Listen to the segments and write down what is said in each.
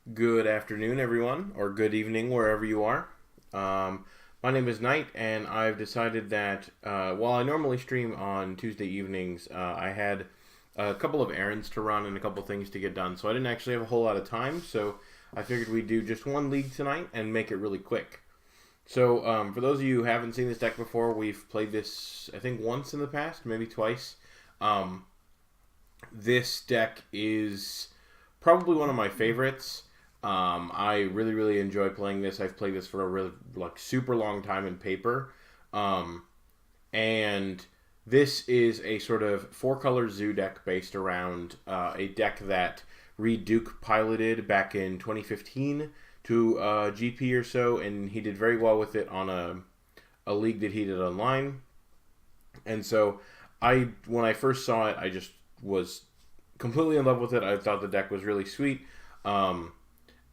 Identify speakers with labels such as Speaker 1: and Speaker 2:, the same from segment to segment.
Speaker 1: Good afternoon, everyone, or good evening, wherever you are. My name is Knight, and I've decided that while I normally stream on Tuesday evenings, I had a couple of errands to run and a couple things to get done, so I didn't actually have a whole lot of time, so I figured we'd do just one league tonight and make it really quick. So, for those of you who haven't seen this deck before, we've played this, I think, once in the past, maybe twice. This deck is probably one of my favorites. I really enjoy playing this. I've played this for a really super long time in paper, and this is a sort of four-color zoo deck based around a deck that Reed Duke piloted back in 2015 to GP or so, and he did very well with it on a league that he did online. And so, when I first saw it, I just was completely in love with it. I thought the deck was really sweet.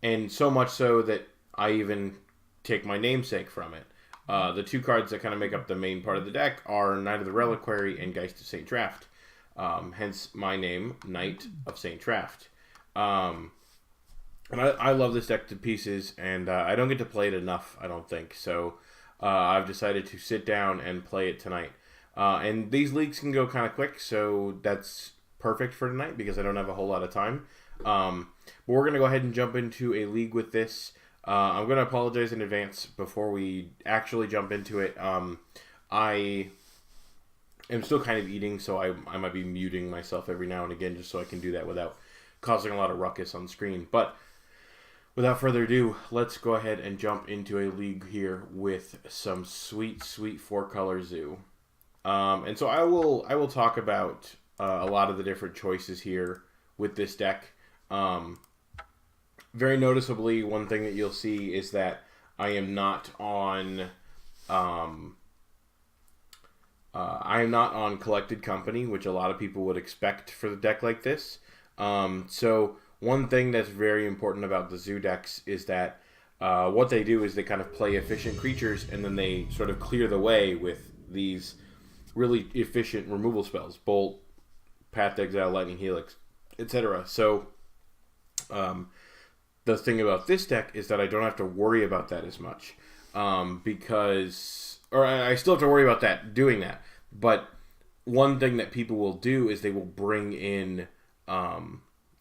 Speaker 1: And so much so that I even take my namesake from it. The two cards that kind of make up the main part of the deck are Knight of the Reliquary and Geist of St. Traft. Hence my name, Knight of St. Traft. And I love this deck to pieces, and I don't get to play it enough, I don't think. So I've decided to sit down and play it tonight. And these leagues can go kind of quick, so that's perfect for tonight because I don't have a whole lot of time. But we're going to go ahead and jump into a league with this. I'm going to apologize in advance before we actually jump into it. I am still kind of eating, so I might be muting myself every now and again just so I can do that without causing a lot of ruckus on screen. But without further ado, let's go ahead and jump into a league here with some sweet four-color zoo. And so I will talk about a lot of the different choices here with this deck. Very noticeably, one thing that you'll see is that I am not on Collected Company, which a lot of people would expect for the deck like this. So one thing that's very important about the zoo decks is that what they do is they kind of play efficient creatures, and then they sort of clear the way with these really efficient removal spells: Bolt, Path to Exile, Lightning Helix, etc. So the thing about this deck is that I don't have to worry about that as much, or I still have to worry about that, doing that. But one thing that people will do is they will bring in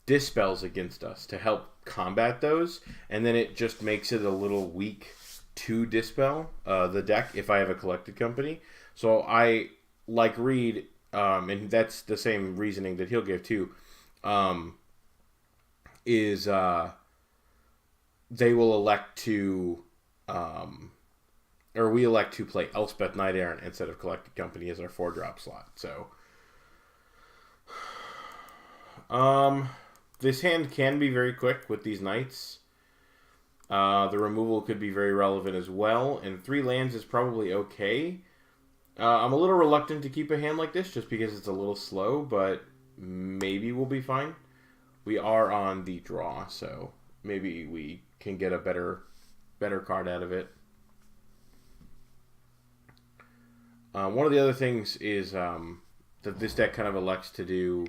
Speaker 1: dispels against us to help combat those, and then it just makes it a little weak to dispel the deck if I have a Collected Company. So I, like Reed, and that's the same reasoning that he'll give too, is they will elect to, or we elect to play Elspeth, Knight-Errant instead of Collected Company as our 4-drop slot. So, this hand can be very quick with these knights. The removal could be very relevant as well, and 3 lands is probably okay. I'm a little reluctant to keep a hand like this just because it's a little slow, but maybe we'll be fine. We are on the draw, so maybe we can get a better card out of it. One of the other things is that this deck kind of elects to do...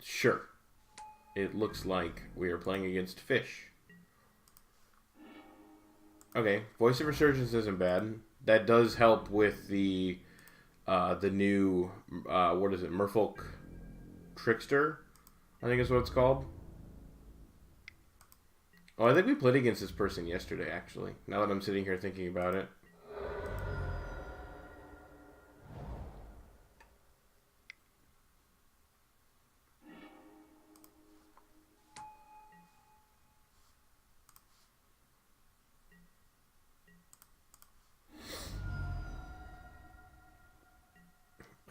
Speaker 1: Sure. It looks like we are playing against fish. Okay, Voice of Resurgence isn't bad. That does help with the new, what is it, Merfolk Trickster, I think is what it's called. Oh, I think we played against this person yesterday, actually, now that I'm sitting here thinking about it.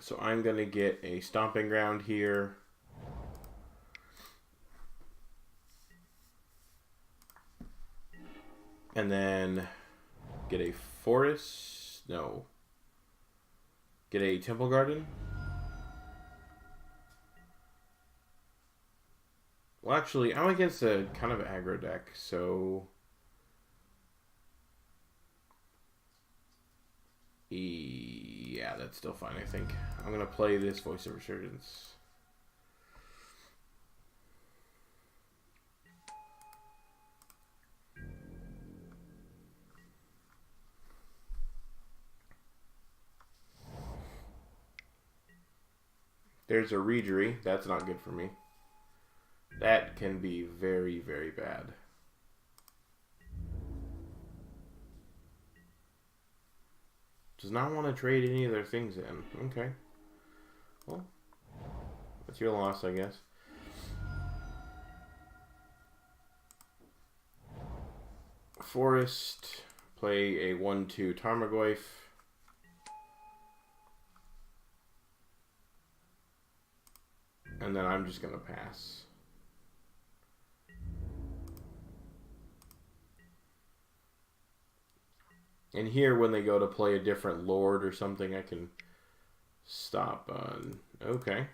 Speaker 1: So I'm going to get a Stomping Ground here. And then get a Forest. No. Get a Temple Garden. Well, actually, I'm against a kind of aggro deck, so... Yeah, that's still fine, I think. I'm going to play this Voice of Resurgence. There's a Reedery. That's not good for me. That can be very, very bad. Does not want to trade any of their things in. Okay. Well, that's your loss, I guess. Forest. Play a 1/2 Tarmogoyf. And then I'm just going to pass. And here, when they go to play a different lord or something, I can stop on. Okay.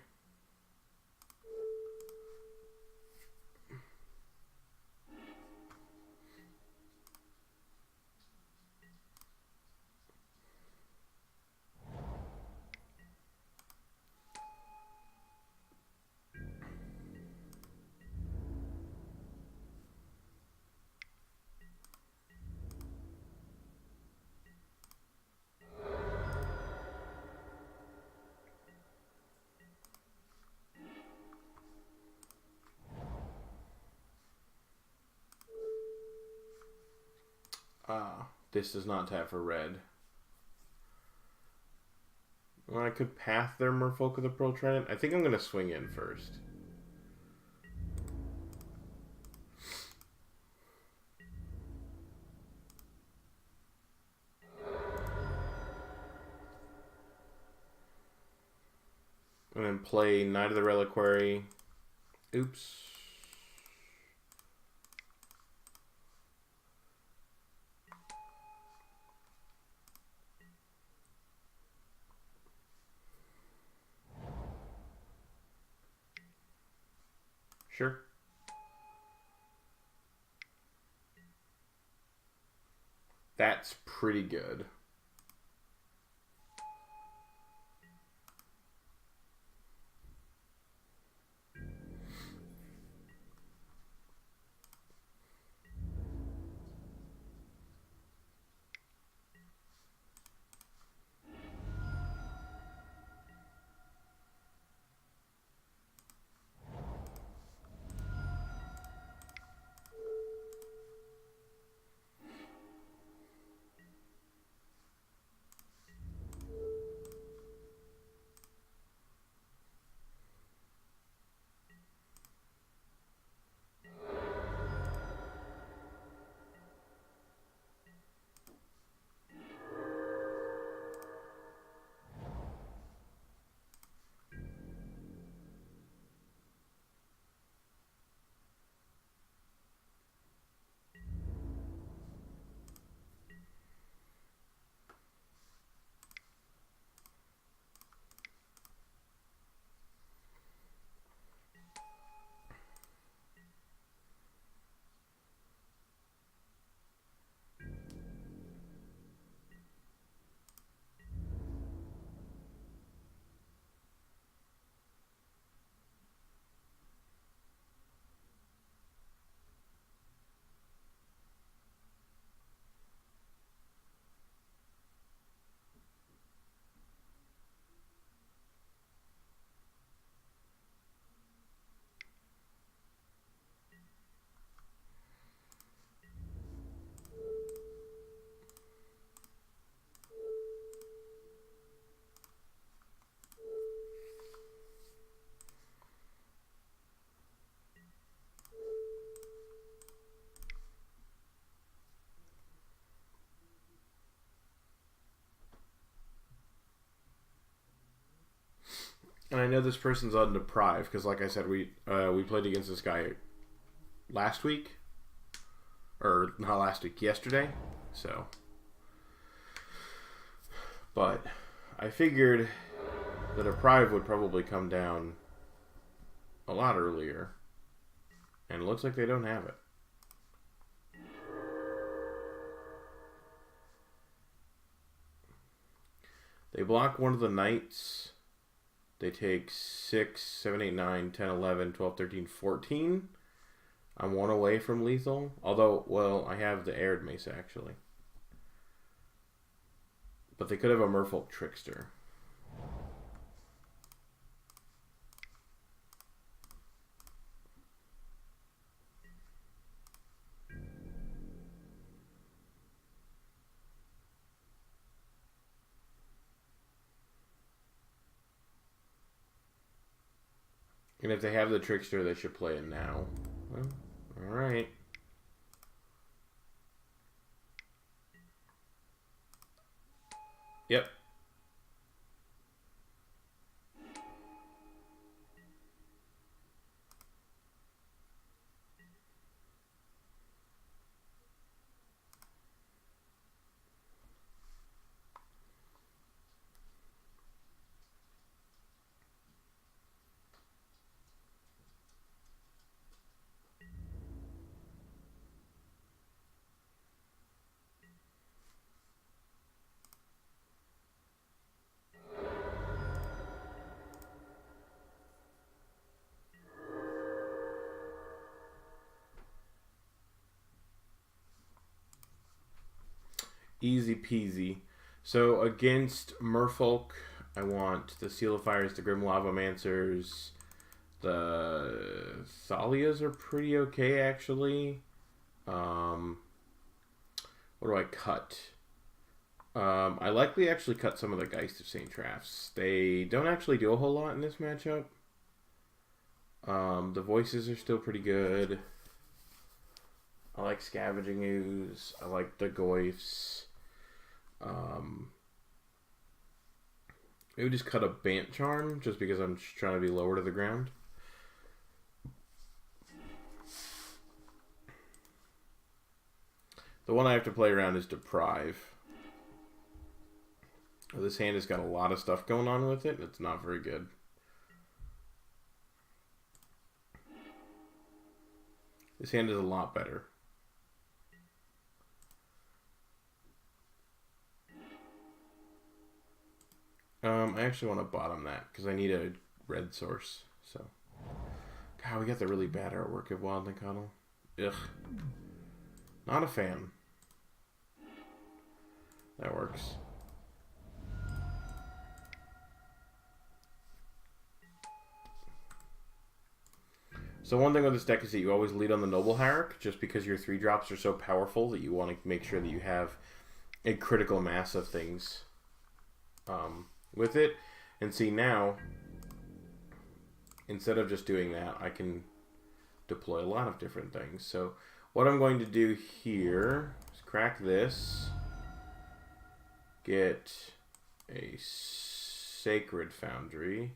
Speaker 1: This does not tap for red. Well, I could path their Merfolk of the Pearl Trident. I think I'm going to swing in first. And then play Knight of the Reliquary. Oops. Sure. That's pretty good. And I know this person's on Deprive because, like I said, we played against this guy last week, or not last week, yesterday. So, but I figured the Deprive would probably come down a lot earlier, and it looks like they don't have it. They block one of the knights. They take 6, 7, 8, 9, 10, 11, 12, 13, 14. I'm one away from lethal. Although, well, I have the Arid Mesa, actually. But they could have a Merfolk Trickster. And if they have the Trickster, they should play it now. Well, alright. Yep. Easy peasy. So against Merfolk, I want the Seal of Fires, the Grim Lavamancers. The Thalias are pretty okay, actually. What do I cut? I likely actually cut some of the Geist of St. Trafts. They don't actually do a whole lot in this matchup. The voices are still pretty good. I like Scavenging Ooze. I like the Goyfs. Maybe just cut a Bant Charm, just because I'm just trying to be lower to the ground. The one I have to play around is Deprive. This hand has got a lot of stuff going on with it, and it's not very good. This hand is a lot better. I actually want to bottom that because I need a red source. So, God, we got the really bad artwork of Wild Nacatl. Ugh, not a fan. That works. So one thing with this deck is that you always lead on the Noble Hierarch, just because your 3-drops are so powerful that you want to make sure that you have a critical mass of things with it. And see, now, instead of just doing that, I can deploy a lot of different things. So what I'm going to do here is crack this, get a Sacred Foundry.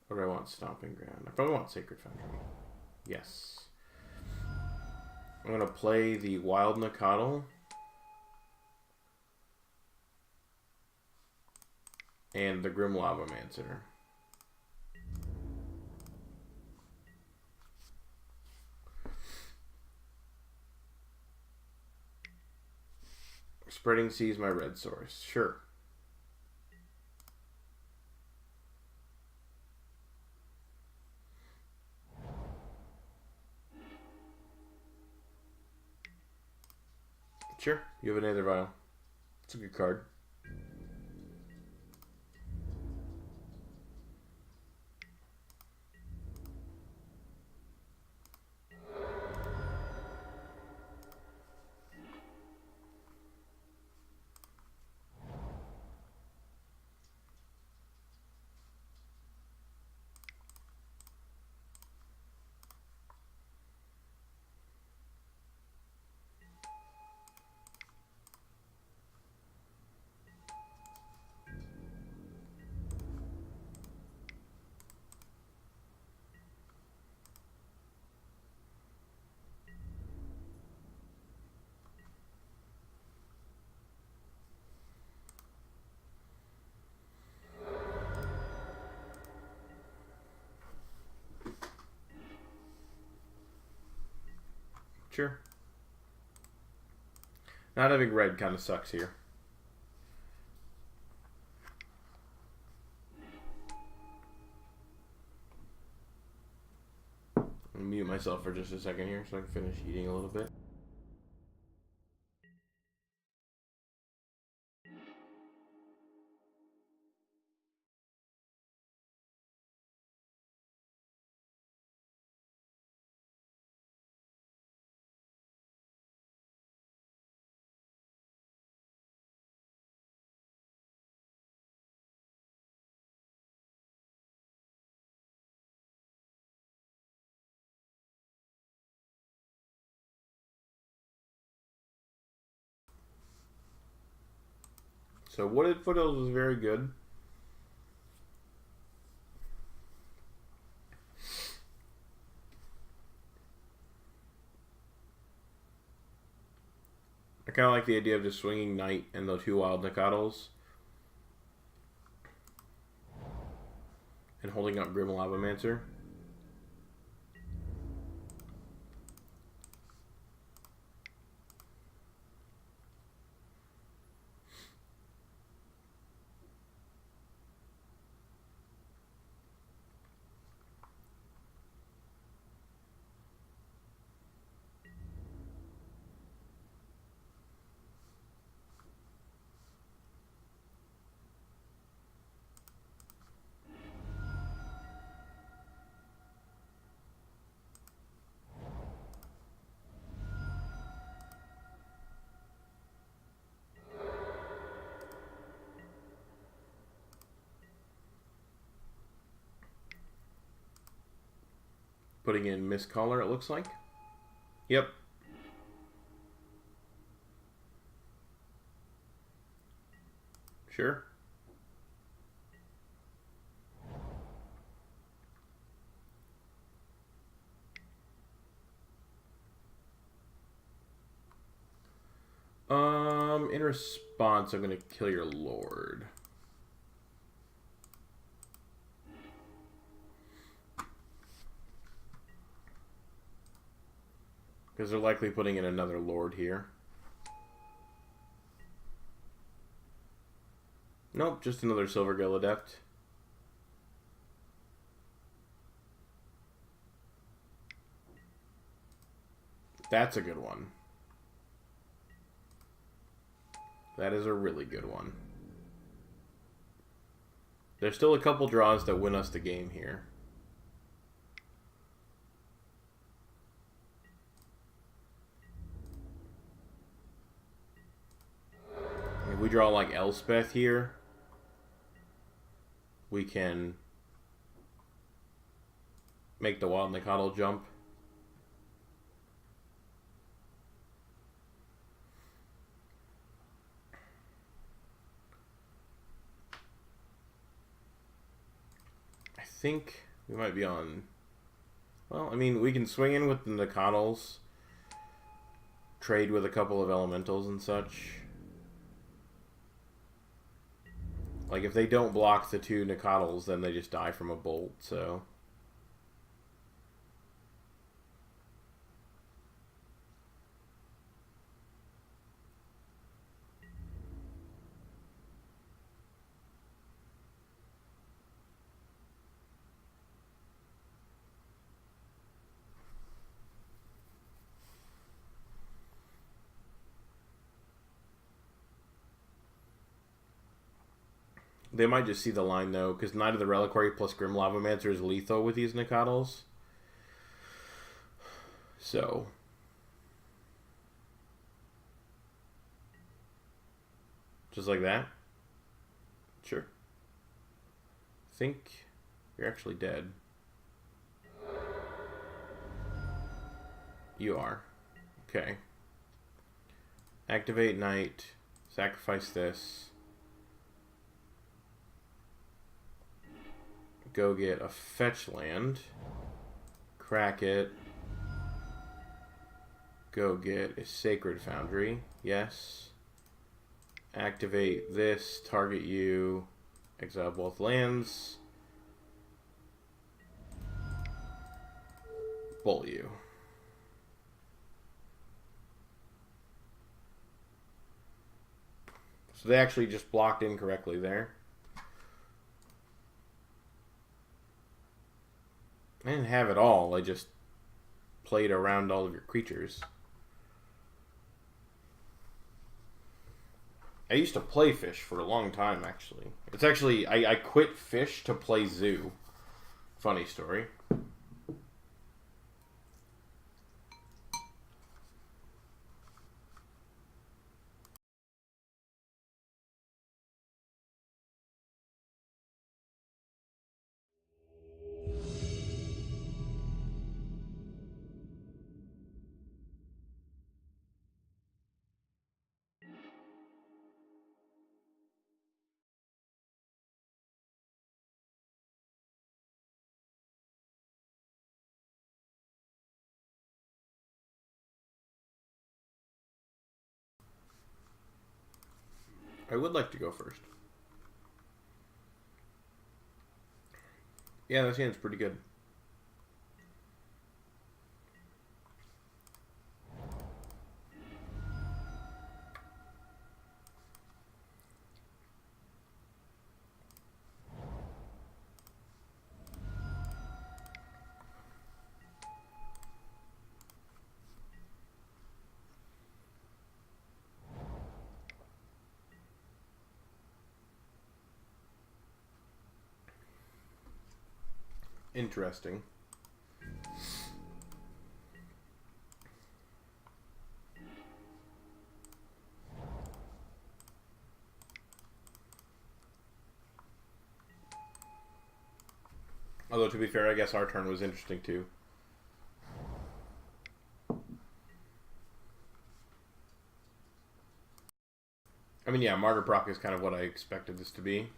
Speaker 1: Or do I want Stomping Ground? I probably want Sacred Foundry. Yes. I'm going to play the Wild Nacatl. And the Grim Lavamancer. Spreading Seas, my red source. Sure. Sure, you have an Aether Vial. It's a good card. Sure. Not having red kind of sucks here. I'll mute myself for just a second here so I can finish eating a little bit. So Wooded Foothills is very good. I kind of like the idea of just swinging Knight and the 2 Wild Nacatls. And holding up Grim Lavamancer. Putting in Mistcaller, it looks like. Yep. Sure. In response, I'm going to kill your Lord. Because they're likely putting in another Lord here. Nope, just another Silvergill Adept. That's a good one. That is a really good one. There's still a couple draws that win us the game here. If we draw like Elspeth here, we can make the Wild Nacatl jump. I think we might be on... Well, I mean, we can swing in with the Nacatls, trade with a couple of elementals and such. Like, if they don't block the 2 Nacatls, then they just die from a bolt, so... They might just see the line, though, because Knight of the Reliquary plus Grim Lavamancer is lethal with these Nacatls. So... Just like that? Sure. I think you're actually dead. You are. Okay. Activate Knight. Sacrifice this. Go get a fetch land. Crack it. Go get a Sacred Foundry. Yes. Activate this. Target you. Exile both lands. Bolt you. So they actually just blocked incorrectly there. I didn't have it all. I just played around all of your creatures. I used to play Fish for a long time, actually. It's actually... I quit Fish to play Zoo. Funny story. I would like to go first. Yeah, this hand's pretty good. Interesting. Although, to be fair, I guess our turn was interesting, too. I mean, yeah, Martyr proc is kind of what I expected this to be.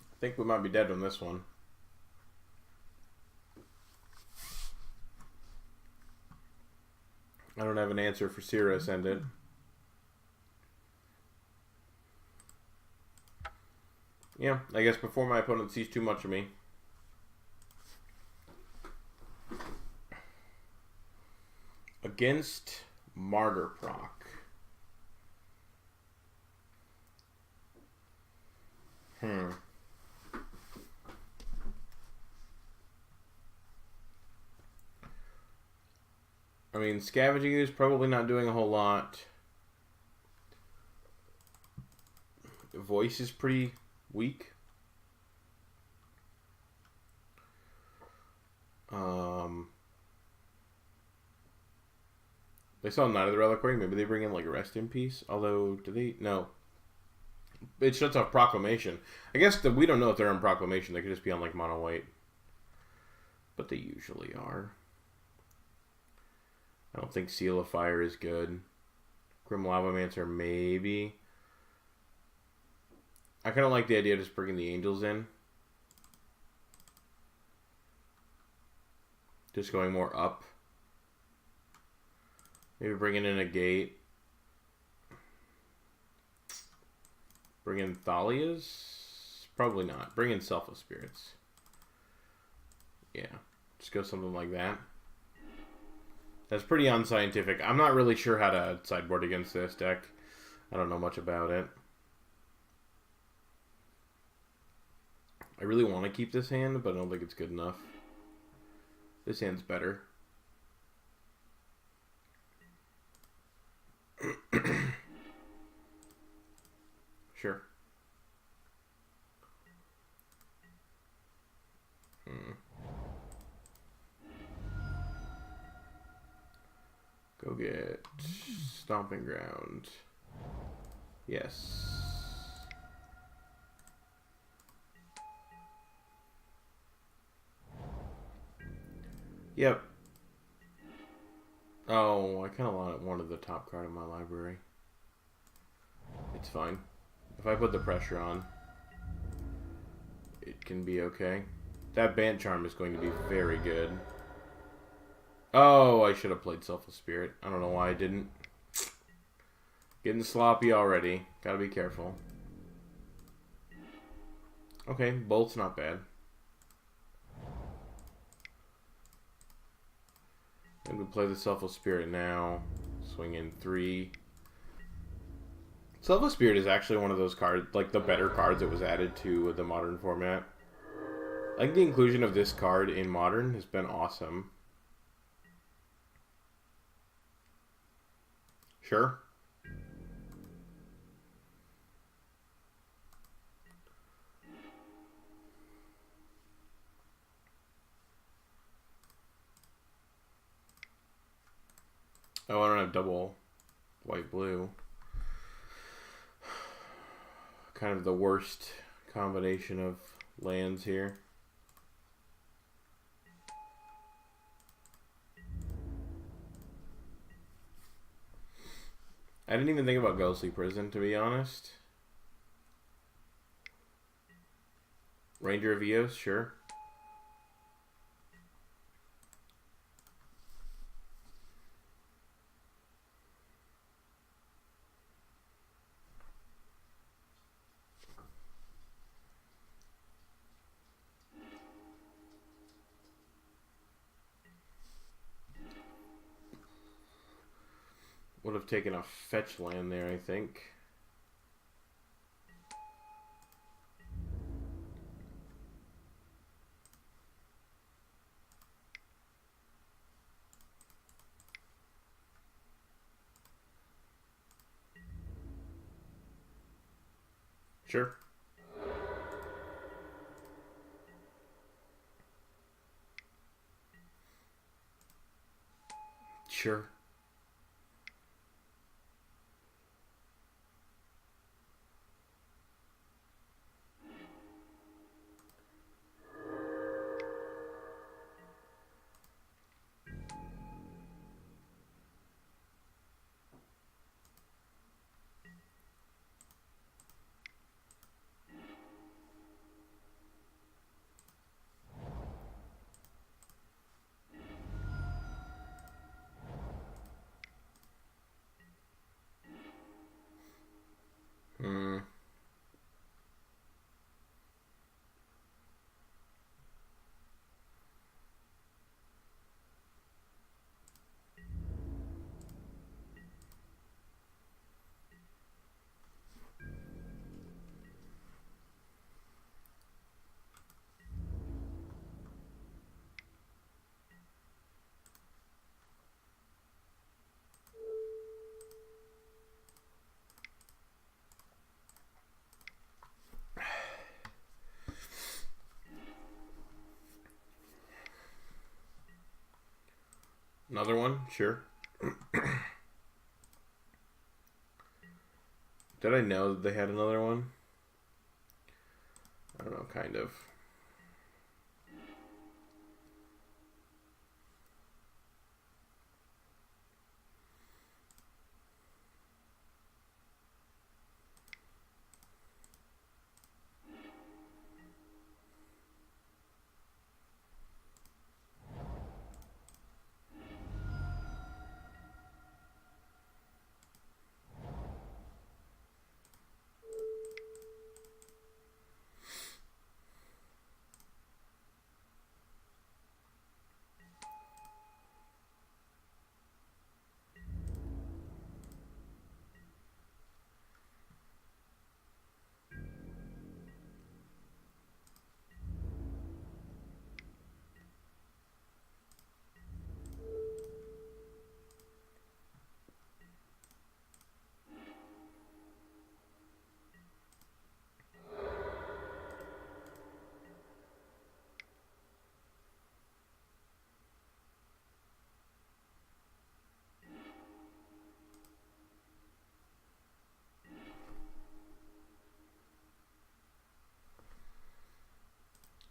Speaker 1: I think we might be dead on this one. I don't have an answer for Sierra Ascendant. Yeah, I guess before my opponent sees too much of me. Against Martyr proc. I mean, Scavenging Ooze probably not doing a whole lot. Voice is pretty weak. They saw Knight of the Reliquary. Maybe they bring in like a Rest in Peace. Although, do they? No. It shuts off Proclamation. I guess we don't know if they're on Proclamation. They could just be on like mono white. But they usually are. I don't think Seal of Fire is good. Grim Lavamancer, maybe. I kind of like the idea of just bringing the Angels in. Just going more up. Maybe bringing in a Gate. Bring in Thalias? Probably not. Bring in Selfless Spirits. Yeah. Just go something like that. That's pretty unscientific. I'm not really sure how to sideboard against this deck. I don't know much about it. I really want to keep this hand, but I don't think it's good enough. This hand's better. Sure. Go get Stomping Ground. Yes. Yep. Oh, I kind of wanted the top card in my library. It's fine. If I put the pressure on, it can be okay. That Bant Charm is going to be very good. Oh, I should have played Selfless Spirit. I don't know why I didn't. Getting sloppy already. Gotta be careful. Okay, Bolt's not bad. I'm going to play the Selfless Spirit now. Swing in 3. Selfless Spirit is actually one of those cards, like the better cards that was added to the Modern format. I think the inclusion of this card in Modern has been awesome. Sure. Oh, I don't have double white-blue. Kind of the worst combination of lands here. I didn't even think about Ghostly Prison, to be honest. Ranger of Eos, sure. Would have taken a fetch land there, I think. Sure. Sure. Hmm. Another one? Sure. Did I know that they had another one? I don't know, kind of.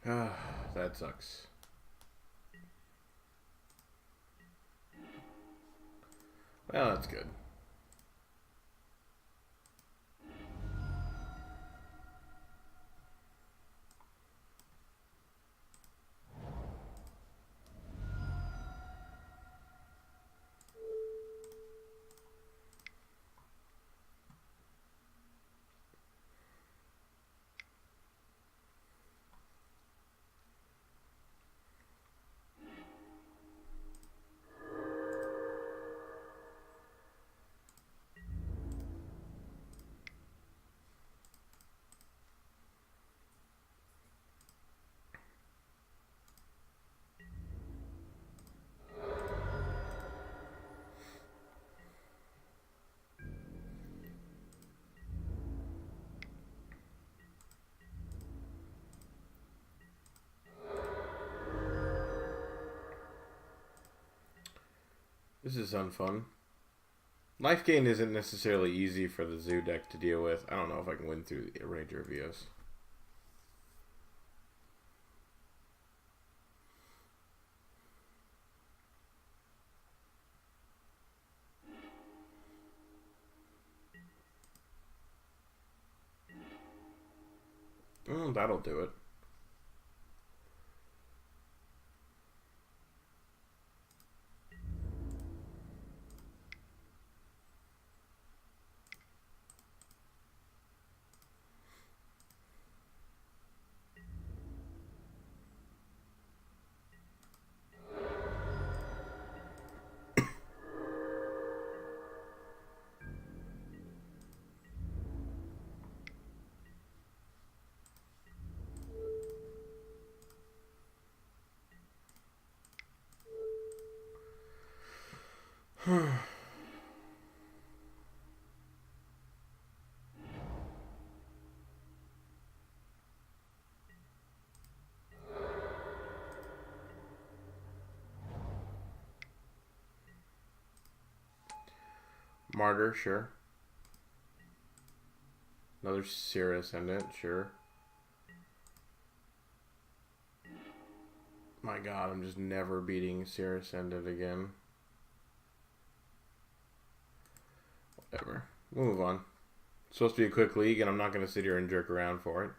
Speaker 1: That sucks. Well, that's good. This is unfun. Life gain isn't necessarily easy for the Zoo deck to deal with. I don't know if I can win through the Ranger of Eos. That'll do it. Martyr, sure. Another Seer Ascendant, sure. My god, I'm just never beating Seer Ascendant again. Whatever. We'll move on. It's supposed to be a quick league, and I'm not going to sit here and jerk around for it.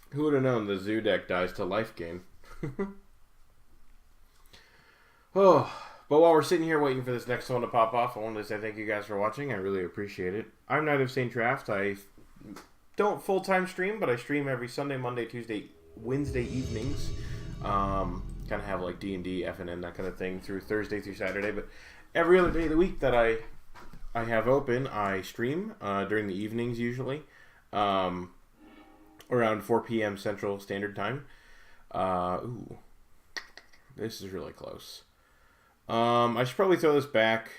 Speaker 1: Who would have known the Zoo deck dies to life gain? Oh, but while we're sitting here waiting for this next one to pop off, I wanted to say thank you guys for watching. I really appreciate it. I'm Knight of St. Traft. I don't full-time stream, but I stream every Sunday, Monday, Tuesday, Wednesday evenings. Kind of have like D&D, FNN, that kind of thing through Thursday through Saturday. But every other day of the week that I have open, I stream during the evenings usually, around 4 p.m. Central Standard Time. Ooh, this is really close. I should probably throw this back.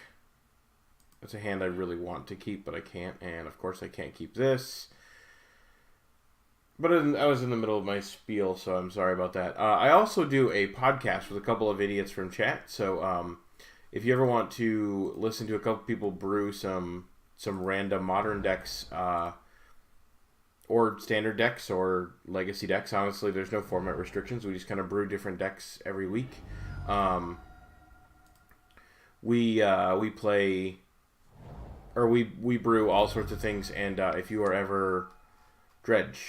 Speaker 1: That's a hand I really want to keep, but I can't. And, of course, I can't keep this. But I was in the middle of my spiel, so I'm sorry about that. I also do a podcast with a couple of idiots from chat. So if you ever want to listen to a couple people brew some random modern decks, or standard decks, or legacy decks, honestly, there's no format restrictions. We just kind of brew different decks every week. We play, or we brew all sorts of things, and if you are ever Dredge,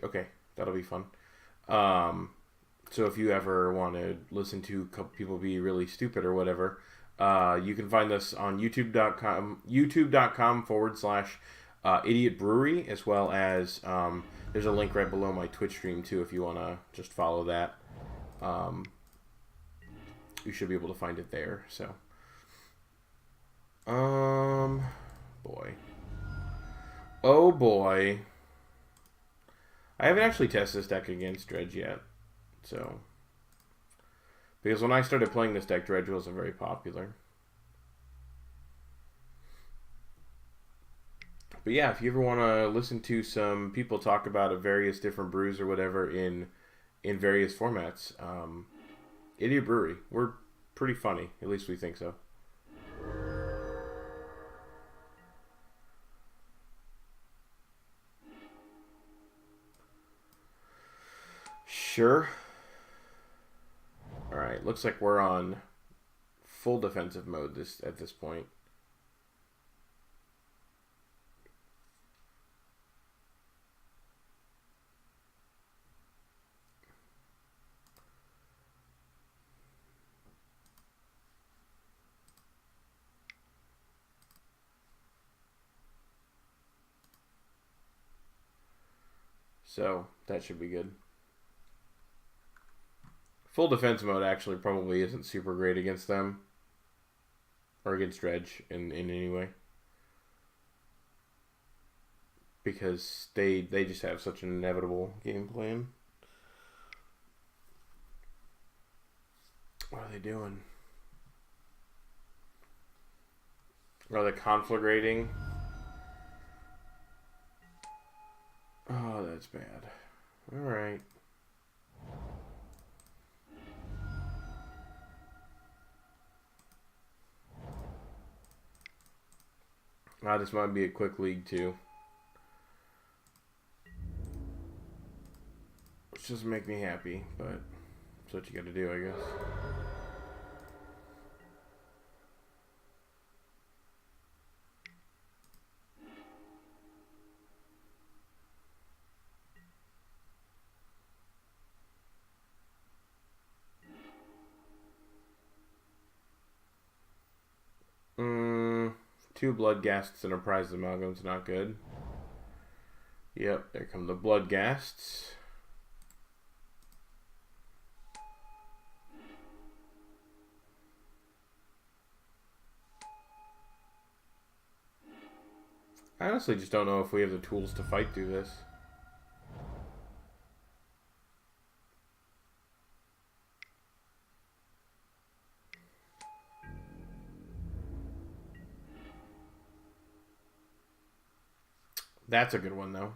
Speaker 1: okay, that'll be fun. So if you ever want to listen to a couple people be really stupid or whatever, you can find us on youtube.com/idiot brewery, as well as there's a link right below my Twitch stream too if you want to just follow that. You should be able to find it there. So boy, oh boy, I haven't actually tested this deck against Dredge yet, so because when I started playing this deck, Dredge wasn't very popular. But yeah, if you ever want to listen to some people talk about various different brews or whatever in various formats, Idiot Brewery, we're pretty funny, at least we think so. Sure. Alright, looks like we're on full defensive mode at this point. So, that should be good. Full defense mode actually probably isn't super great against them. Or against Dredge in any way. Because they just have such an inevitable game plan. What are they doing? Are they conflagrating? Oh, that's bad. Alright. This might be a quick league too. Which doesn't make me happy, but that's what you gotta do, I guess. Two Bloodghasts and a Prize Amalgam's not good. Yep, there come the Bloodghasts. I honestly just don't know if we have the tools to fight through this. That's a good one, though.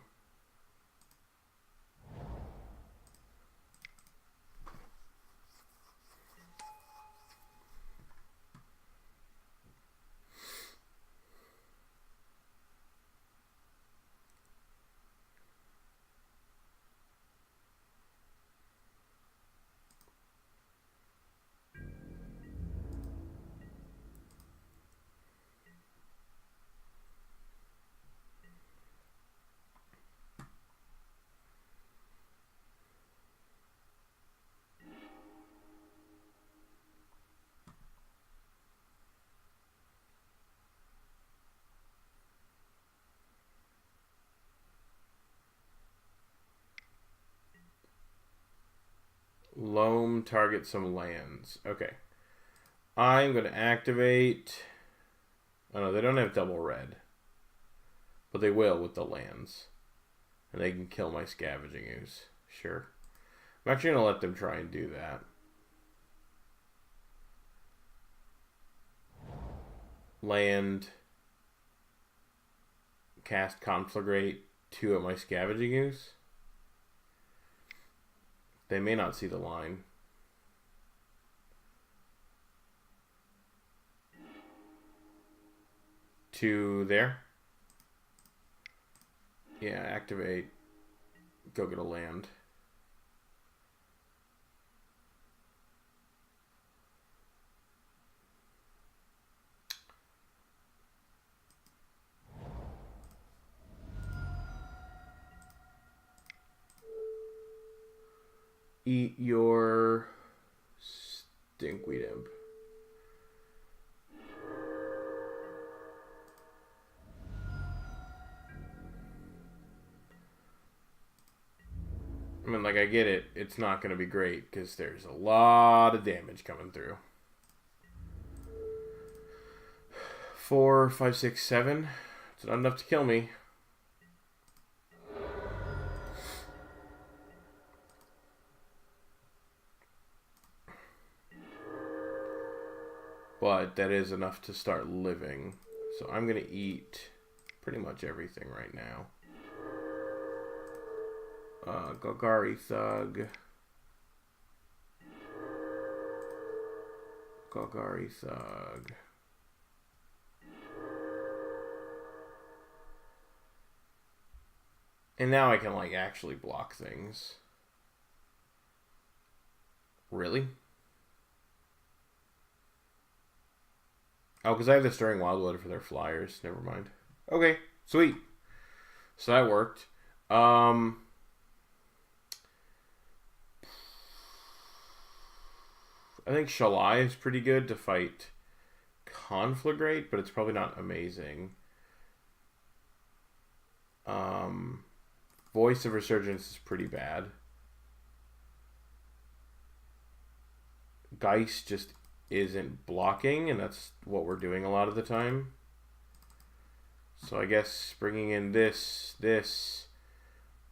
Speaker 1: Loam target some lands. Okay. I'm going to activate... Oh no, they don't have double red. But they will with the lands. And they can kill my Scavenging Ooze. Sure. I'm actually going to let them try and do that. Land. Cast Conflagrate 2 at my Scavenging Ooze. They may not see the line. To there. Yeah, activate. Go get a land. Eat your Stinkweed Imp. I mean, like, I get it. It's not going to be great because there's a lot of damage coming through. 4, 5, 6, 7. It's not enough to kill me. But that is enough to start living. So I'm going to eat pretty much everything right now. Golgari Thug. Golgari Thug. And now I can, like, actually block things. Really? Oh, because I have the Stirring Wildwood for their flyers. Never mind. Okay, sweet. So that worked. I think Shalai is pretty good to fight Conflagrate, but it's probably not amazing. Voice of Resurgence is pretty bad. Geist just isn't blocking, and that's what we're doing a lot of the time. So I guess bringing in this, Grim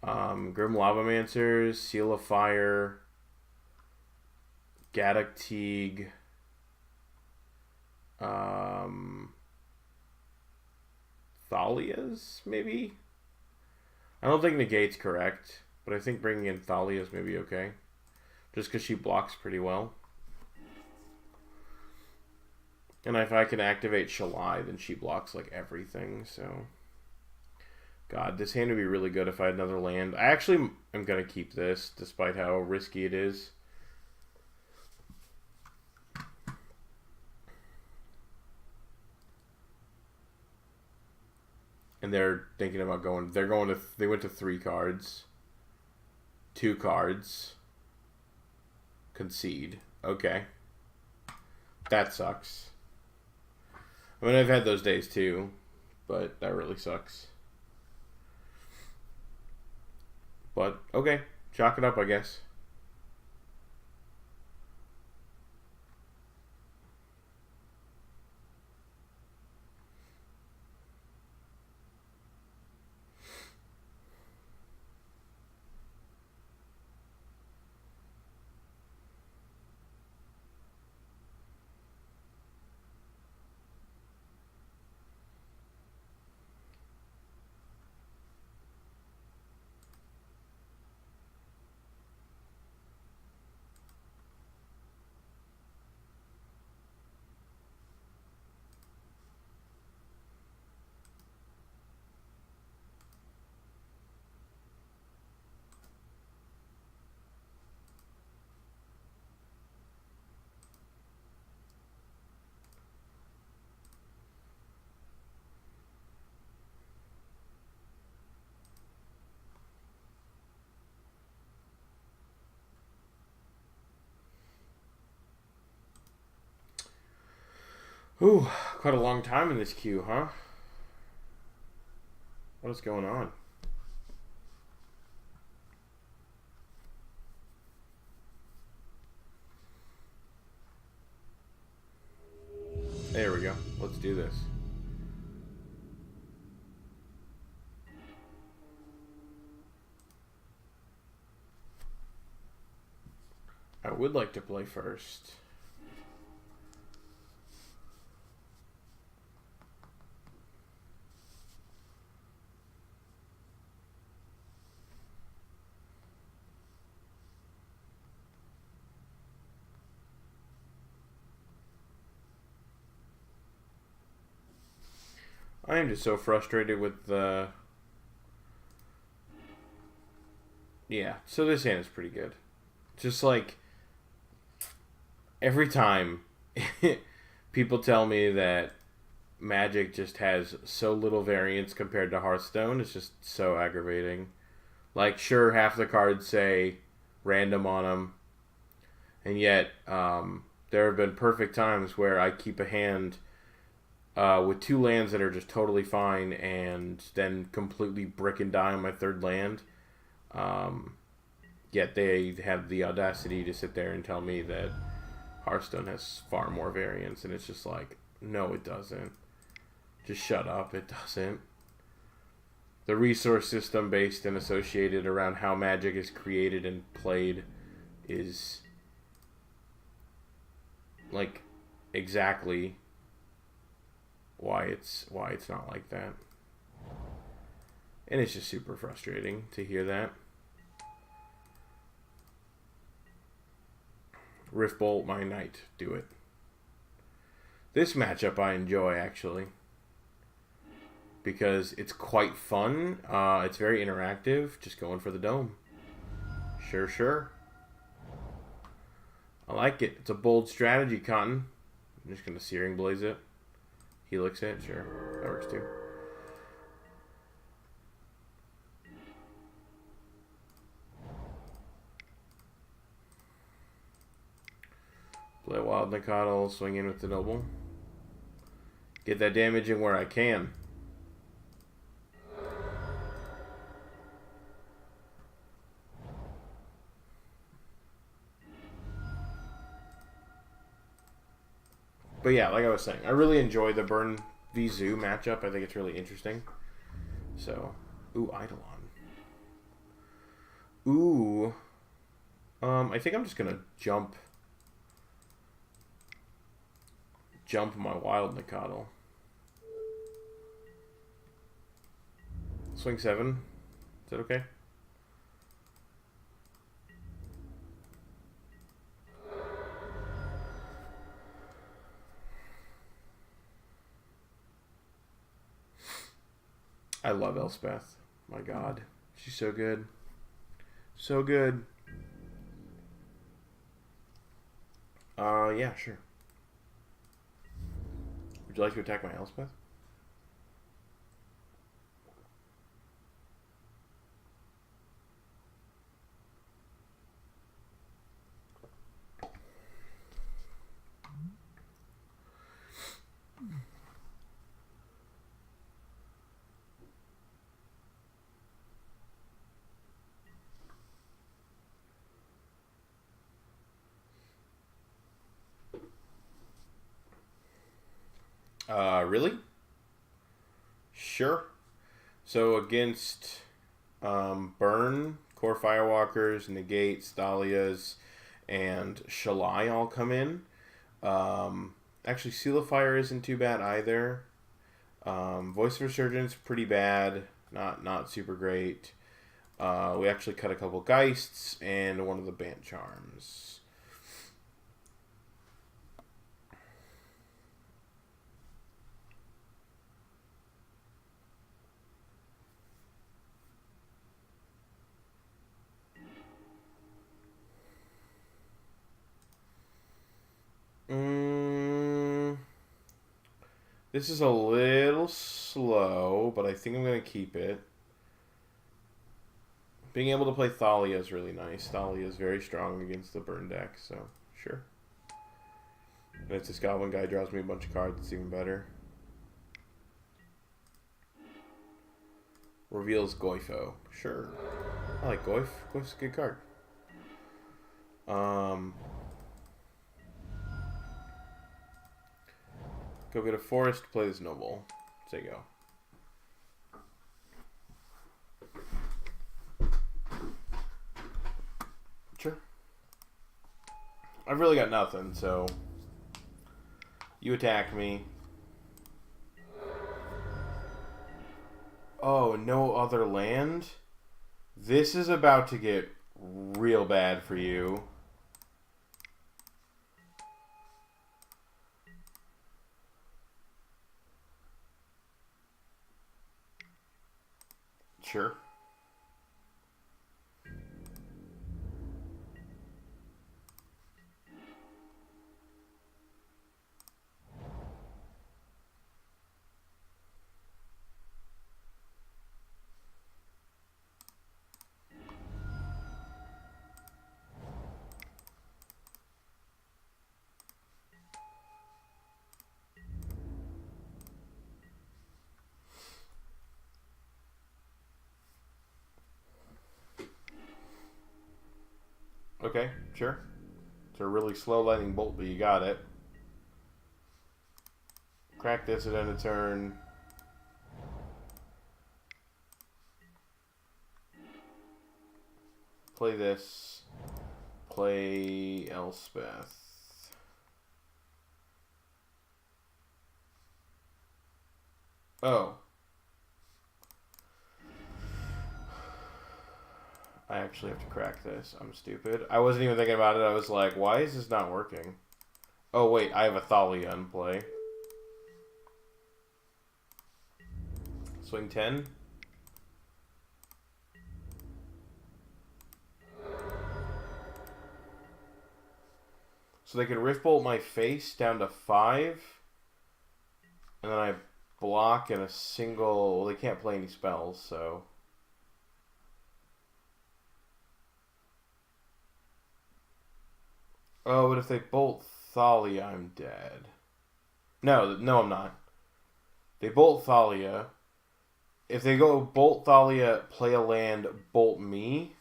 Speaker 1: Lavamancer, Seal of Fire, Gaddock Teeg, Thalia's, maybe? I don't think Negate's correct, but I think bringing in Thalia's maybe okay. Just because she blocks pretty well. And if I can activate Shalai, then she blocks like everything, so... God, this hand would be really good if I had another land. I actually am going to keep this, despite how risky it is. And they're thinking about going... They went to 3 cards. 2 cards. Concede. Okay. That sucks. I mean, I've had those days too, but that really sucks. But, okay. Chalk it up, I guess. Ooh, quite a long time in this queue, huh? What is going on? There we go. Let's do this. I would like to play first. I am just so frustrated with the... Yeah, so this hand is pretty good. Just like... Every time people tell me that Magic just has so little variance compared to Hearthstone, it's just so aggravating. Like, sure, half the cards say random on them, and yet there have been perfect times where I keep a hand... with 2 lands that are just totally fine, and then completely brick and die on my 3rd land. Yet they have the audacity to sit there and tell me that Hearthstone has far more variance, and it's just like, no, it doesn't. Just shut up, it doesn't. The resource system based and associated around how Magic is created and played is like exactly why it's not like that. And it's just super frustrating to hear that. Riftbolt my Knight, do it. This matchup I enjoy, actually, because it's quite fun. It's very interactive. Just going for the dome. Sure. I like it. It's a bold strategy, Cotton. I'm just going to Searing Blaze it. Helix it. Sure. That works too. Play Wild Nacatl, swing in with the Noble. Get that damage in where I can. But yeah, like I was saying, I really enjoy the Burn v Zoo matchup. I think it's really interesting. So, ooh, Eidolon. Ooh. I think I'm just gonna jump my Wild Nacatl. Swing 7. Is that okay? I love Elspeth. My God. She's so good. So good. Yeah, sure. Would you like to attack my Elspeth? Really? Sure. So against Burn, Kor Firewalkers, Negates, Thalias, and Shalai all come in. Actually, Seal of Fire isn't too bad either. Voice of Resurgence, pretty bad. Not super great. We actually cut a couple Geists and one of the Bant Charms. This is a little slow, but I think I'm going to keep it. Being able to play Thalia is really nice. Thalia is very strong against the burn deck, so sure. And if this Goblin guy draws me a bunch of cards, it's even better. Reveals Goyfo. Sure. I like Goyf. Goyf's a good card. Go get a forest, play this Noble. There you go. Sure. I've really got nothing, so you attack me. Oh, no other land? This is about to get real bad for you. Sure. Okay, sure. It's a really slow lightning bolt, but you got it. Crack this at end of turn. Play this. Play Elspeth. Oh. I actually have to crack this. I'm stupid. I wasn't even thinking about it. I was like, why is this not working? Oh, wait. I have a Thalia in play. Swing 10. So they can Rift Bolt my face down to 5. And then I block in a single... Well, they can't play any spells, so... Oh, but if they bolt Thalia, I'm dead. No, I'm not. They bolt Thalia. If they go bolt Thalia, play a land, bolt me,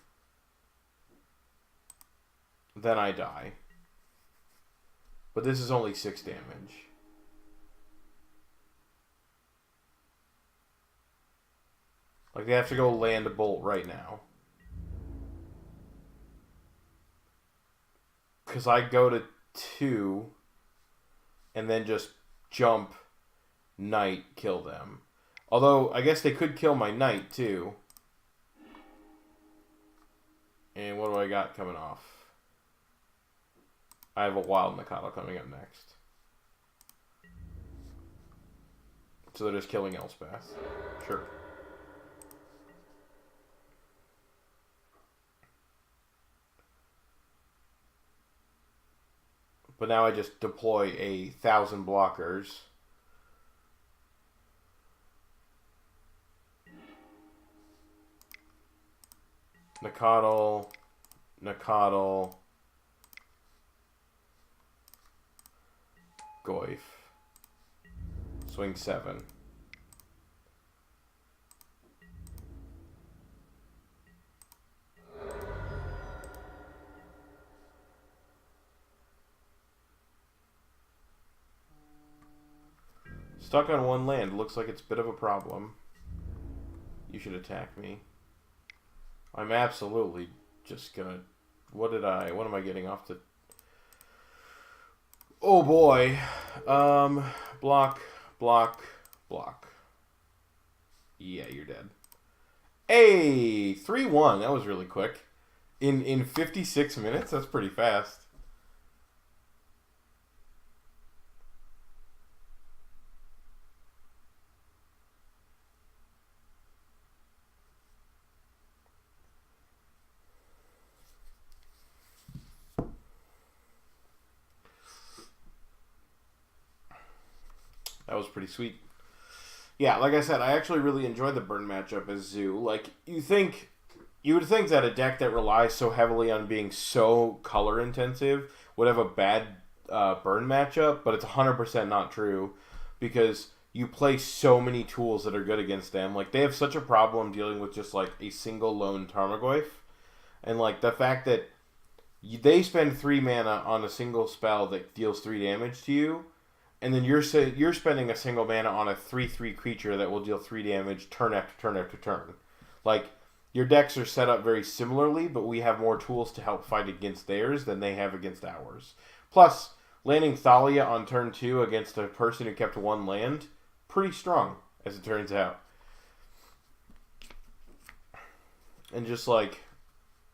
Speaker 1: then I die. But this is only 6 damage. Like, they have to go land a bolt right now. Because I go to 2, and then just jump, Knight, kill them. Although, I guess they could kill my Knight, too. And what do I got coming off? I have a Wild Nacatl coming up next. So they're just killing Elspeth. Sure. But now I just deploy 1,000 blockers. Nacatl, Nacatl, Goyf. Swing 7. Stuck on one land. Looks like it's a bit of a problem. You should attack me. I'm absolutely just gonna... What am I getting off the... Oh boy. Block, block, block. Yeah, you're dead. Hey! 3-1. That was really quick. In 56 minutes? That's pretty fast. That was pretty sweet. Yeah, like I said, I actually really enjoyed the burn matchup as Zoo. Like, you would think that a deck that relies so heavily on being so color intensive would have a bad burn matchup, but it's 100% not true because you play so many tools that are good against them. Like, they have such a problem dealing with just like a single lone Tarmogoyf, and like the fact that they spend 3 mana on a single spell that deals 3 damage to you. And then you're spending a single mana on a 3/3 creature that will deal 3 damage turn after turn after turn. Like, your decks are set up very similarly, but we have more tools to help fight against theirs than they have against ours. Plus, landing Thalia on turn 2 against a person who kept 1 land, pretty strong, as it turns out. And just like,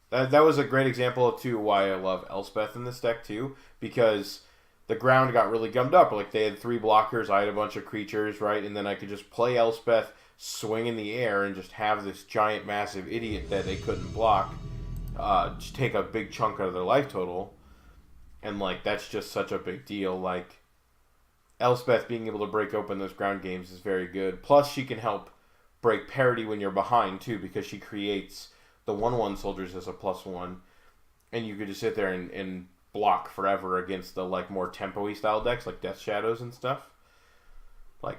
Speaker 1: that was a great example of, too, why I love Elspeth in this deck, too, because... the ground got really gummed up. Like, they had 3 blockers, I had a bunch of creatures, right? And then I could just play Elspeth, swing in the air, and just have this giant, massive idiot that they couldn't block just take a big chunk out of their life total. And, like, that's just such a big deal. Like, Elspeth being able to break open those ground games is very good. Plus, she can help break parity when you're behind, too, because she creates the 1/1 soldiers as a +1. And you could just sit there and block forever against the like more tempo-y style decks like Death Shadows and stuff. Like,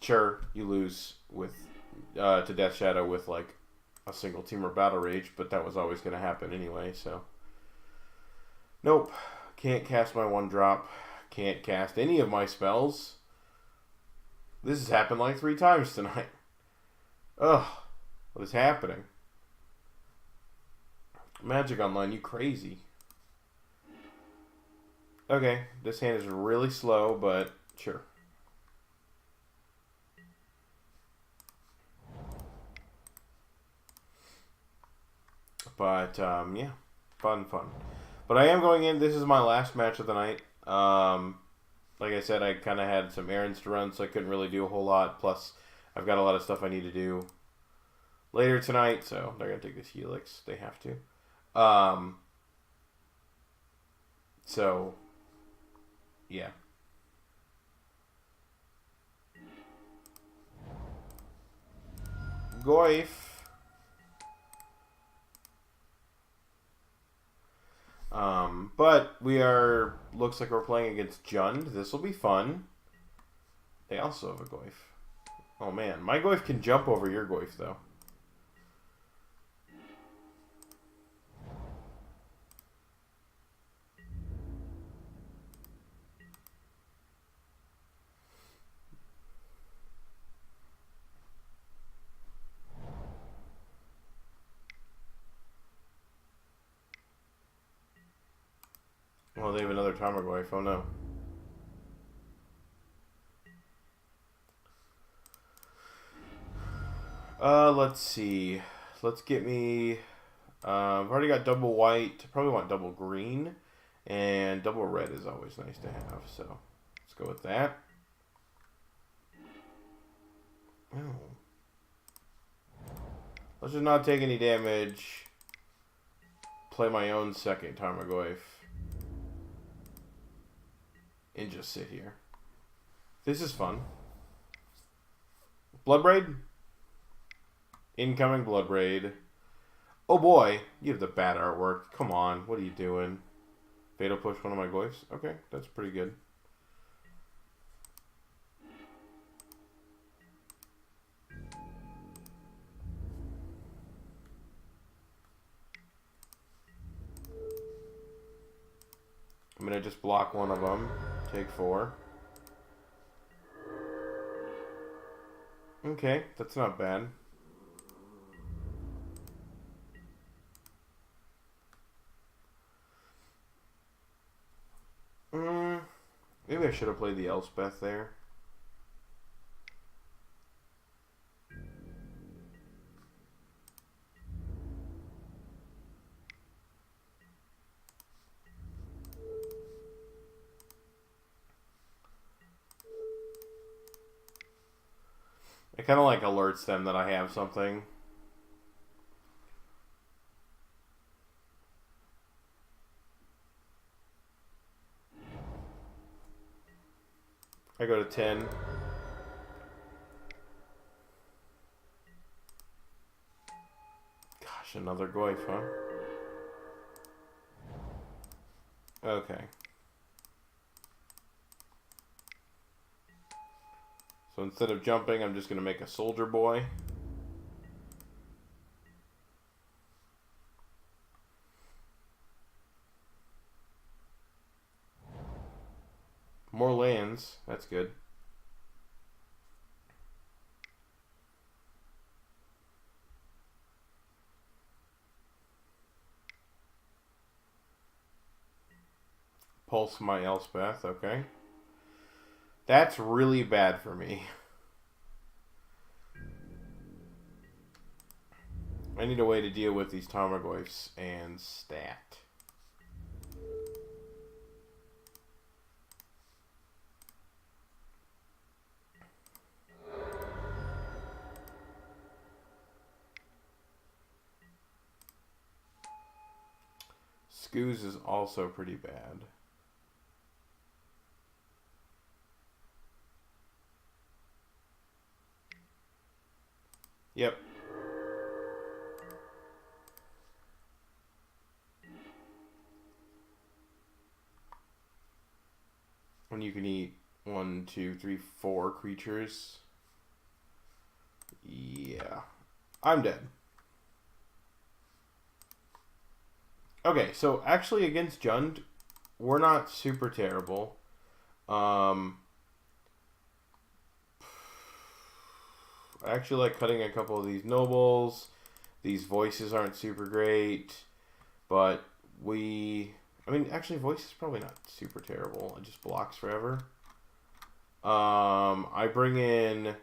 Speaker 1: sure, you lose with to Death Shadow with like a single teamer Battle Rage, but that was always going to happen anyway. So, nope, can't cast my 1-drop, can't cast any of my spells. This has happened like 3 times tonight. Ugh, what is happening? Magic Online, you crazy. Okay, this hand is really slow, but sure. But, yeah, fun. But I am going in, this is my last match of the night. Like I said, I kind of had some errands to run, so I couldn't really do a whole lot. Plus, I've got a lot of stuff I need to do later tonight, so they're going to take this Helix. They have to. So... Yeah. Goyf. But we are, looks like we're playing against Jund. This will be fun. They also have a Goyf. Oh man, my Goyf can jump over your Goyf though. Oh, they have another Tarmogoyf. Oh no. Let's see. Let's get me... I've already got double white. Probably want double green. And double red is always nice to have. So, let's go with that. Oh. Let's just not take any damage. Play my own second Tarmogoyf. And just sit here. This is fun. Bloodbraid? Incoming Bloodbraid. Oh boy, you have the bad artwork. Come on, what are you doing? Fatal push one of my Goyfs? Okay, that's pretty good. I'm gonna just block one of them. Take 4. Okay, that's not bad. Maybe I should have played the Elspeth there. It kind of like alerts them that I have something. I go to 10. Gosh, another Goyf, huh? Okay. So instead of jumping, I'm just going to make a soldier boy. More lands. That's good. Pulse my Elspeth. Okay. That's really bad for me. I need a way to deal with these Tarmogoyfs and stat. Ooze is also pretty bad. Yep. And you can eat 1, 2, 3, 4 creatures. Yeah. I'm dead. Okay, so actually against Jund, we're not super terrible. I actually like cutting a couple of these nobles. These voices aren't super great, but actually voice is probably not super terrible. It just blocks forever. I bring in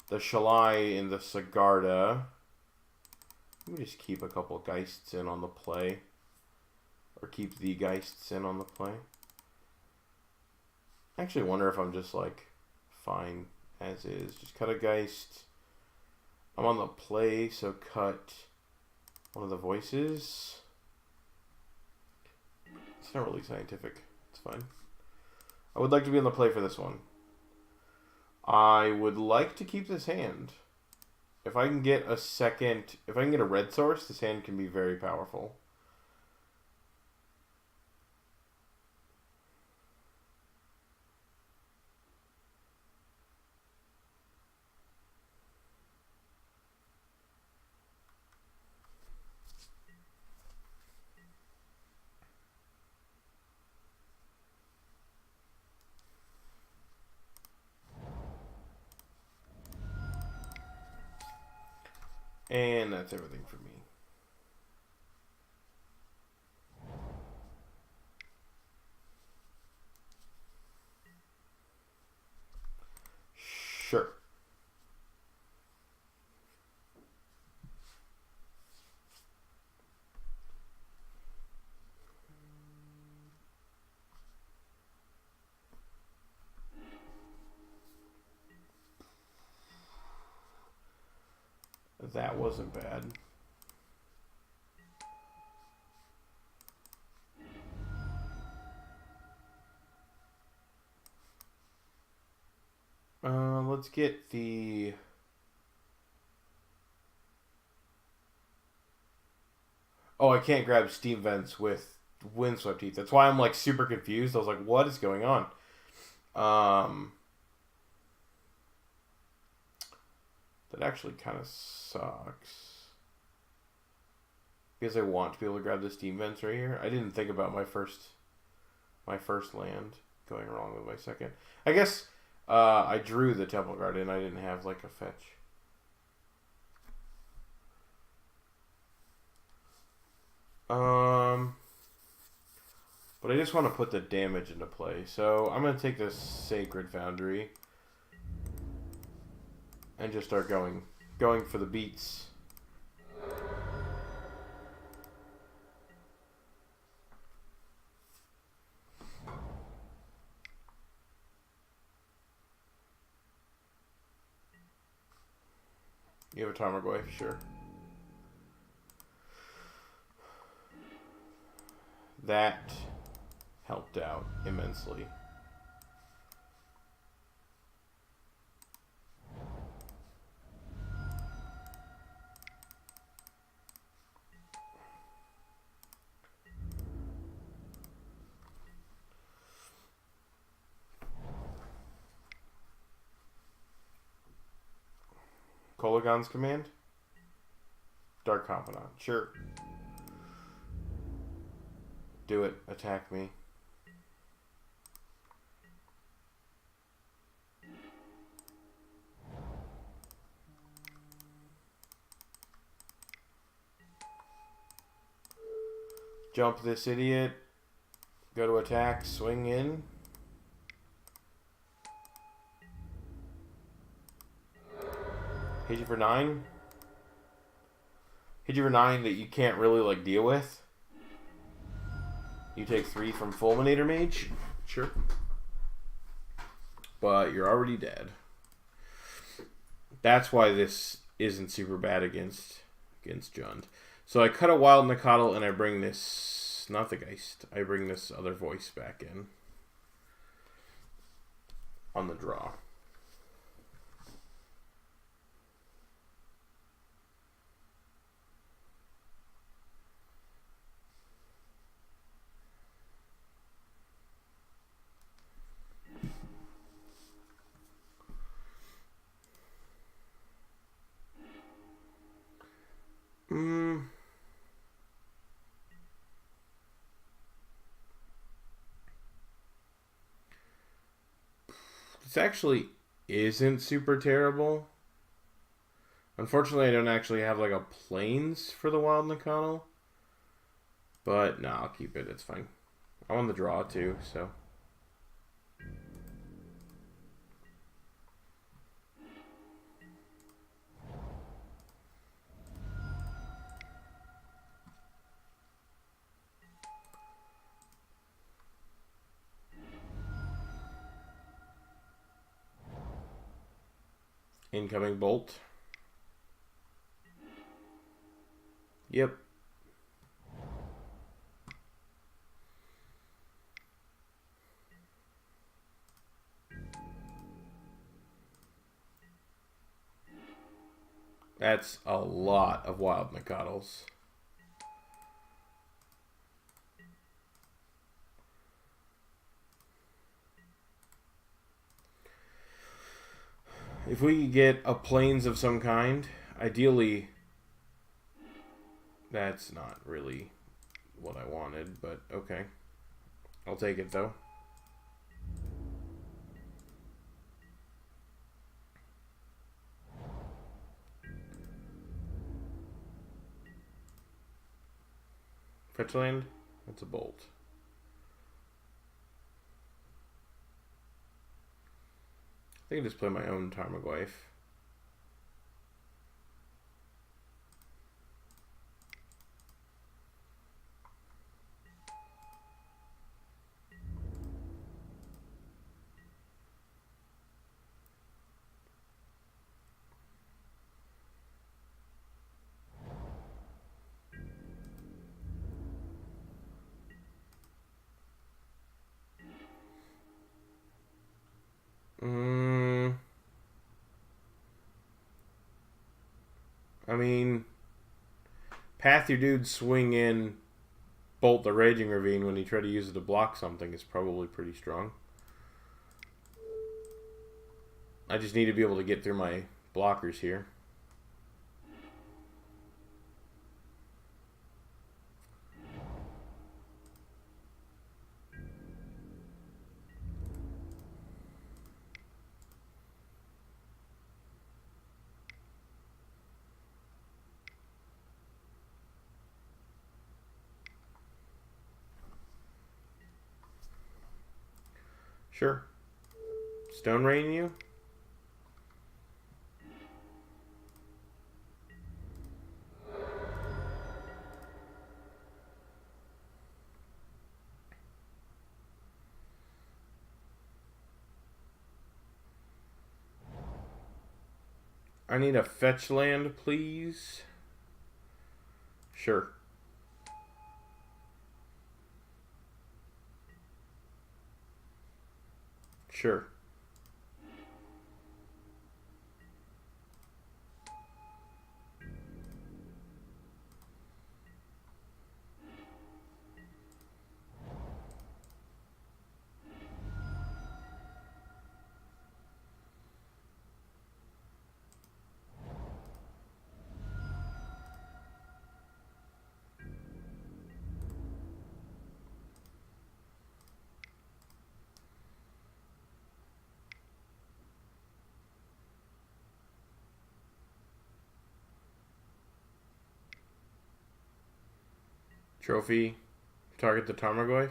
Speaker 1: the Shalai and the Sigarda. Let me just keep a couple of Geists in on the play. Or keep the Geists in on the play. I actually wonder if I'm just like fine as is. Just cut a Geist. I'm on the play, so cut one of the voices. It's not really scientific. It's fine. I would like to be on the play for this one. I would like to keep this hand. If I can get a second... If I can get a red source, this hand can be very powerful. And that's everything for me. Sure. That wasn't bad. Let's get the... Oh, I can't grab Steam Vents with Windswept Heath. That's why I'm like super confused. I was like, what is going on? That actually kind of sucks. Because I want to be able to grab the Steam Vents right here. I didn't think about my first land going wrong with my second. I guess I drew the Temple Garden. I didn't have like a fetch. But I just want to put the damage into play. So I'm going to take this Sacred Foundry and just start going for the beats. You have a Tarmogoyf, sure. That helped out immensely. Kolaghan's command? Dark Confidant, sure. Do it. Attack me. Jump this idiot. Go to attack. Swing in. Hit you for 9. Hit you for 9 that you can't really like deal with. You take 3 from Fulminator Mage. Sure. But you're already dead. That's why this isn't super bad against Jund. So I cut a Wild Nacatl and I bring this, not the Geist, I bring this other voice back in. On the draw. This actually isn't super terrible. Unfortunately, I don't actually have like a plains for the Wild Nacatl. But no, I'll keep it. It's fine. I'm on the draw too, so. Incoming bolt. Yep. That's a lot of Wild Nacatls. If we could get a plains of some kind, ideally, that's not really what I wanted, but okay. I'll take it though. Fetch land? That's a bolt. I think I just play my own Tarmogoyf. I mean, path your dude, swing in, bolt the Raging Ravine when you try to use it to block something is probably pretty strong. I just need to be able to get through my blockers here. Sure. Stone Rain you? I need a fetch land, please. Sure. Sure. Trophy, target the Tarmogoyf.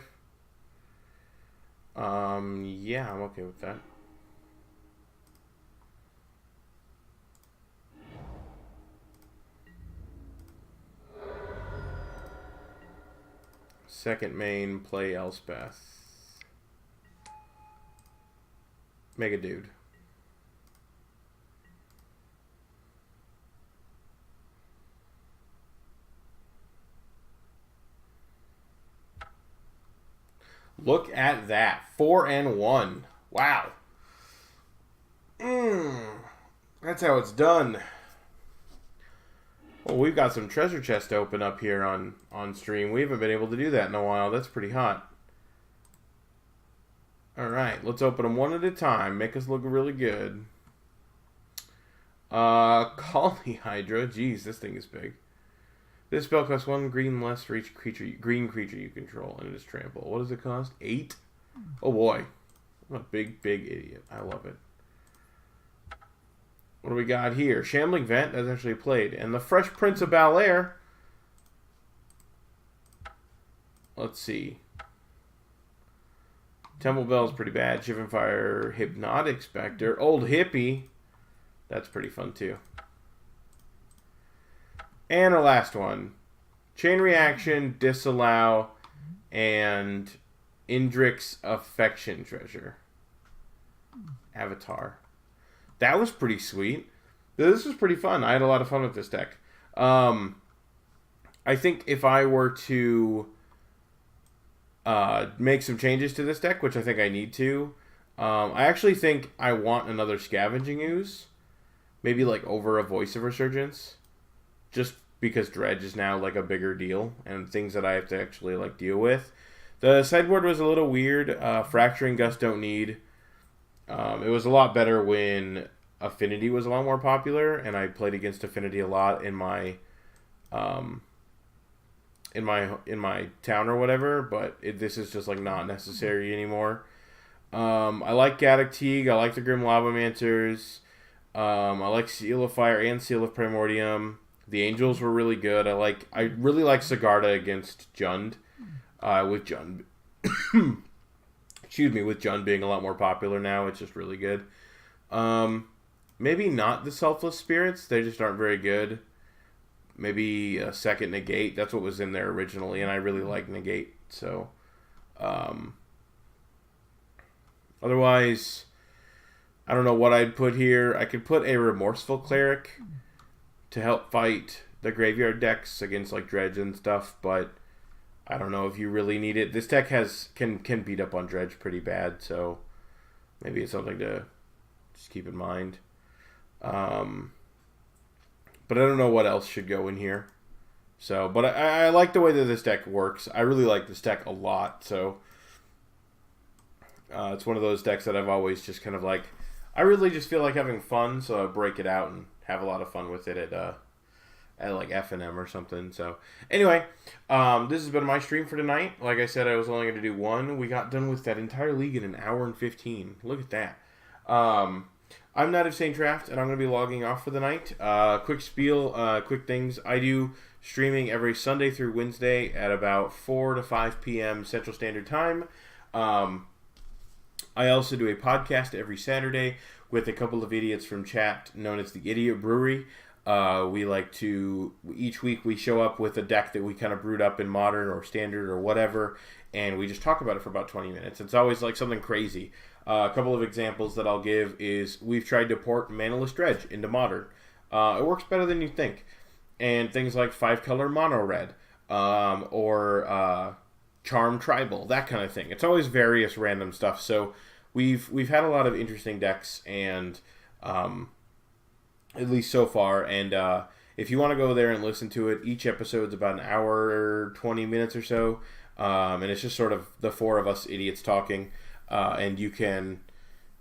Speaker 1: Yeah, I'm okay with that. Second main, play Elspeth. Mega Dude. Look at that. 4 and 1. Wow. That's how it's done. Well, we've got some treasure chests to open up here on stream. We haven't been able to do that in a while. That's pretty hot. Alright, let's open them one at a time. Make us look really good. Colony Hydra. Jeez, this thing is big. This spell costs 1 green less for each green creature you control, and it is trample. What does it cost? 8? Oh boy. I'm a big, big idiot. I love it. What do we got here? Shambling Vent, that's actually played. And the Fresh Prince of Bel-Air. Let's see. Temple Bell's pretty bad. Shivan Fire, Hypnotic Spectre. Old Hippie. That's pretty fun too. And our last one. Chain Reaction, Disallow, and Indrix Affection Treasure. Avatar. That was pretty sweet. This was pretty fun. I had a lot of fun with this deck. I think if I were to make some changes to this deck, which I think I need to, I actually think I want another Scavenging Ooze. maybe like over a Voice of Resurgence, just because dredge is now like a bigger deal and things that I have to actually like deal with. The sideboard was a little weird. Fracturing Gust don't need. It was a lot better when Affinity was a lot more popular, and I played against Affinity a lot in my in my town or whatever. But this is just like not necessary anymore. I like Gaddock Teeg. I like the Grim Lavamancers. I like Seal of Fire and Seal of Primordium. The Angels were really good. I really like Sigarda against Jund. With Jund, with Jund being a lot more popular now, it's just really good. Maybe not the Selfless Spirits; they just aren't very good. Maybe a second Negate. That's what was in there originally, and I really like Negate. So, otherwise, I don't know what I'd put here. I could put a Remorseful Cleric to help fight the graveyard decks against like Dredge and stuff, but I don't know if you really need it. This deck can beat up on Dredge pretty bad, so maybe it's something to just keep in mind. But I don't know what else should go in here. So, but I like the way that this deck works. I really like this deck a lot, so it's one of those decks that I've always just kind of like, I really just feel like having fun, so I break it out and have a lot of fun with it at like F&M or something. So anyway, this has been my stream for tonight. Like I said, I was only going to do one. We got done with that entire league in an hour and 15. Look at that. I'm Knight of St. Traft, and I'm going to be logging off for the night. Quick spiel, quick things. I do streaming every Sunday through Wednesday at about 4 to 5 p.m. Central Standard Time. I also do a podcast every Saturday with a couple of idiots from chat known as the Idiot Brewery. We like to, each week we show up with a deck that we kind of brewed up in Modern or Standard or whatever, and we just talk about it for about 20 minutes. It's always like something crazy. A couple of examples that I'll give is we've tried to port Manaless Dredge into Modern. It works better than you think. And things like 5-color Mono Red, or Charm Tribal, that kind of thing. It's always various random stuff. So we've had a lot of interesting decks, and at least so far. And if you want to go there and listen to it, each episode's about an hour, 20 minutes or so. And it's just sort of the four of us idiots talking. And you can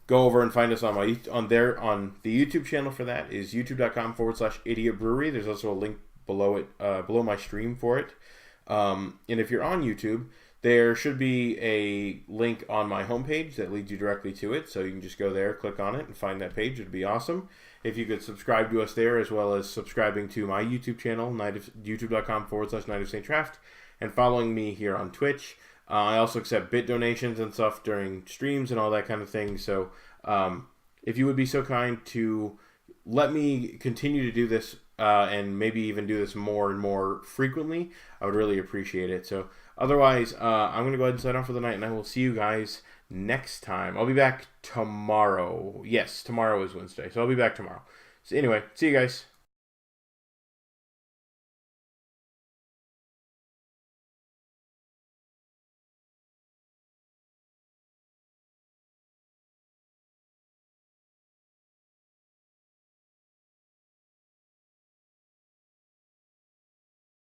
Speaker 1: go over and find us on the YouTube channel for that is youtube.com/idiot brewery. There's also a link below it, below my stream for it. And if you're on YouTube, there should be a link on my homepage that leads you directly to it. So you can just go there, click on it, and find that page. It'd be awesome if you could subscribe to us there, as well as subscribing to my YouTube channel, youtube.com/Knight of St. Traft, and following me here on Twitch. I also accept bit donations and stuff during streams and all that kind of thing. So if you would be so kind to let me continue to do this and maybe even do this more and more frequently, I would really appreciate it. So otherwise, I'm going to go ahead and sign off for the night, and I will see you guys next time. I'll be back tomorrow. Yes, tomorrow is Wednesday, so I'll be back tomorrow. So anyway, see you guys.